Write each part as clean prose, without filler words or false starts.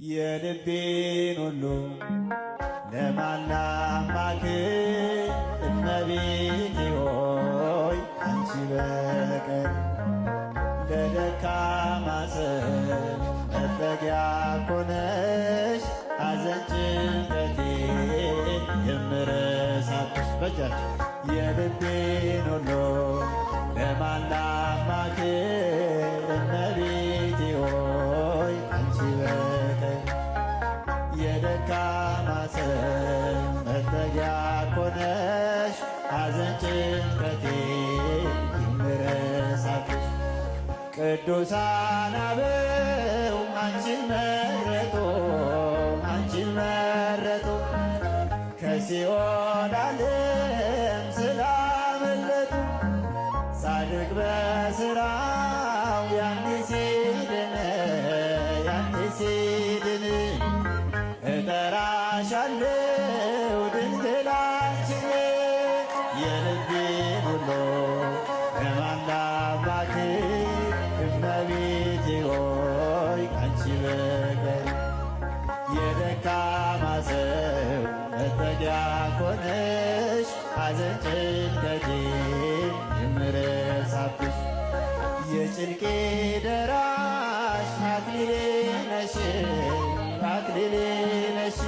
የልቤን ሁሉ ለማን ላማክር? እመቤቴ ሆይ አንቺ በቀር ለደካማ ሰው መጠጊያ ኮነሽ። ሐዘን ጭንቀቴን የምረሳብሽ በጃች የልቤን ሁሉ ለማን ላማክር? እመቤቴ ሆይ አንቺ በቀር የደካማ ሰው መጠጊያ ኮነሽ። ሐዘን ጭንቀቴን የምረሳብሽ ቅዱሳን አበው አንቺን መረጡ፣ አንቺን መረጡ ከሲኦል ዓለም ስላመለጡ። ጻድቅ በሥራው ያኔ ሲድን፣ ያኔ ሲድን እጠራሻለሁ ድንግል አንቺን። የልቤን ሁሉ ለማን ላማክር? እመቤቴ ሆይ አንቺ በቀር የደካማ ሰው መጠጊያ ኮነሽ። ሐዘን ጭንቀቴን የምረሳብሽ የጭንቄ ደራሽ አክሊሌ ነሽ፣ አክሊሌ ነሽ።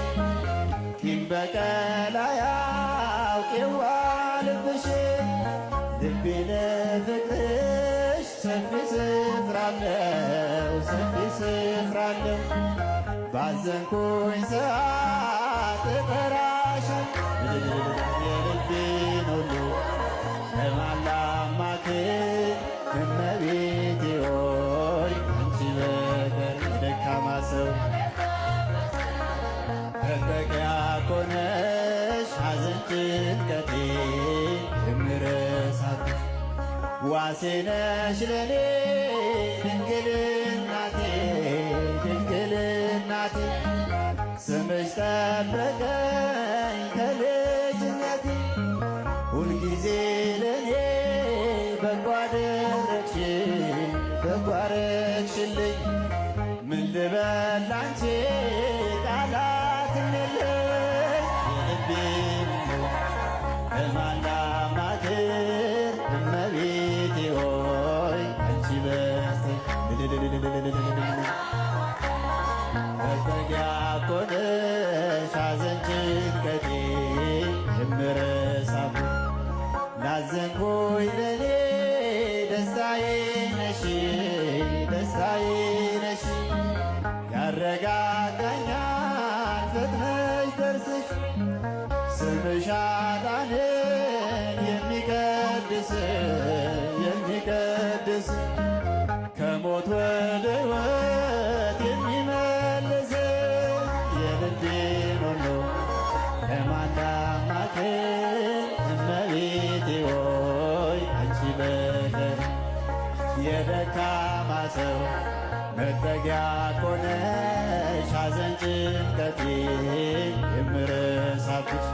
ቂም በቀል አያውቅ የዋህ ልብሽ። ልቤ ለፍቅርሽ ሰፊ ስፍራ አለው፣ ሰፊ ስፍራ አለው። ባዘንኩኝ ሰዓት እጠራሻለሁ። የልቤን ሁሉ ለማን ላማክር? እመቤቴ ሆይ አንቺ በቀር የደካማ ሰው መጠጊያ ኮነሽ። ሐዘን ጭንቀቴን የምረሳብሽ ዋሴ ነሽ ለኔ ድንግል እናቴ፣ ድንግል እናቴ። ስምሽ ጠበቀኝ ከልጅነቴ። ሁልጊዜ ለኔ በጎ አደረግሽ፣ በጎ አደረግሽልኝ። ምን ልበል ላንቺ ቃላትም የለኝ። የልቤን ለማን ላማክር? እመቤቴ ሆይ አንቺ በቀር መጠጊያ ኮነሽ። ሐዘን ጭንቀቴን የምረሳብሽ ላዘንኩኝ ለኔ ደስታዬ ነሽ፣ ደስታዬ ነሽ። ያረጋጋኛል ፈጥነሽ ደርስሽ። ስምሽ አዳነን የሚቀድስ፣ የሚቀድስ ከሞት ወደ ሕይወት የሚመልስ። የልቤን ሁሉ ለማን ላማክር? እመቤቴ ሆይ አንቺ በቀር የደካማ ሰው መጠጊያ ኮነሽ። ሐዘን ጭንቀቴን የምረሳብሽ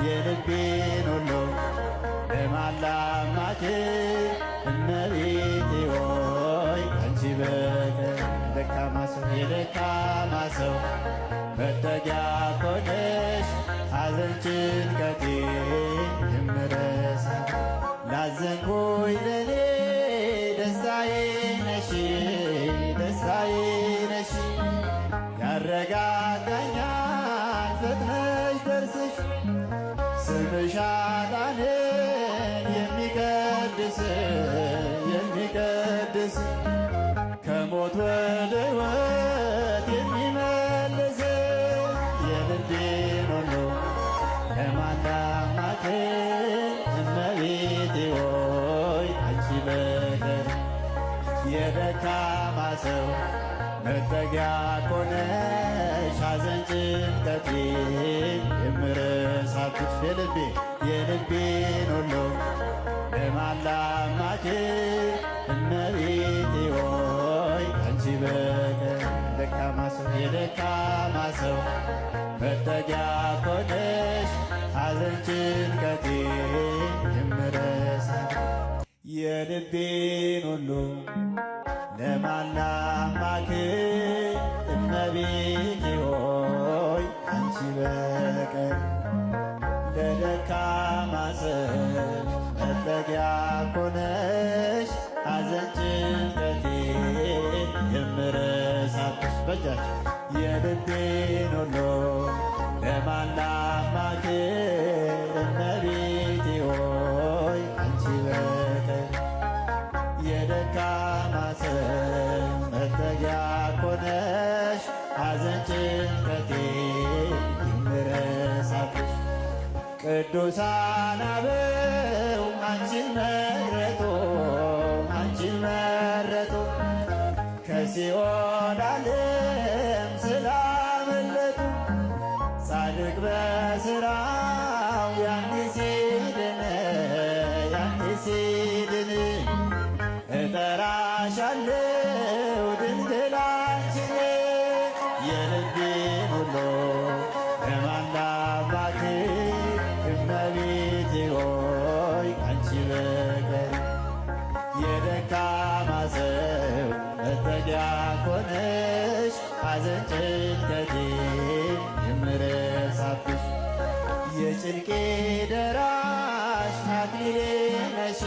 የልቤን ሁሉ ለማን ላማክር? እመቤቴ ሆይ አንቺ በቀር የደካማ ሰው መጠጊያ ኮነሽ። ሐዘን ጭንቀቴን የምረሳብሽ ላዘንኩኝ ለኔ ደስታዬ ነሽ፣ ደስታዬ ነሽ። ያረጋጋኛል ፈጥነሽ ደርስሽ። ስምሽ አዳነን የሚቀድስ፣ የሚቀድስ ከሞት ወደ ሕይወት የሚመልስ። የልቤን ሁሉ ለማን ላማክር? እመቤቴ ሆይ አንቺ በቀር የደካማ ሰው መጠጊያ ኮነሽ። ሐዘን ጭንቀቴን የምረሳብሽ የልቤን ሁሉ ለማን ላማክር? እመቤቴ ሆይ አንቺ በቀር የደካማ ሰው መጠጊያ ኮነሽ። ሐዘን ጭንቀቴን የምረሳብሽ የልቤን ሁሉ ለማን ላማክር? እመቤቴ በቀር ለደካማ ሰው መጠጊያ ኮነሽ ሐዘን ጭንቀቴን የምረሳብሽ በእጃችሁ የልቤን ሁሉ ለማን ላማክር እመቤቴ ሆይ ካንቺ በቀር የደካማ ሰው መጠጊያ ኮነሽ ሐዘን ጭንቀቴን የምረሳብሽ ቅዱሳን አበው አንቺን መረጡ ከሲኦል ዓለም ስላመለጡ ጻድቅ በሥራው ያኔ ሲድን እጠራሻለሁ ድንግል አንቺን የልቤን ሁሉ ለማን ላማክር እመቤቴ ሆይ ካንቺ በቀር የደካማ ሰው መጠጊያ ኮነሽ ሐዘን ጭንቀቴን የምረሳብሽ የጭንቄ ደራሽ አክሊሌ ነሽ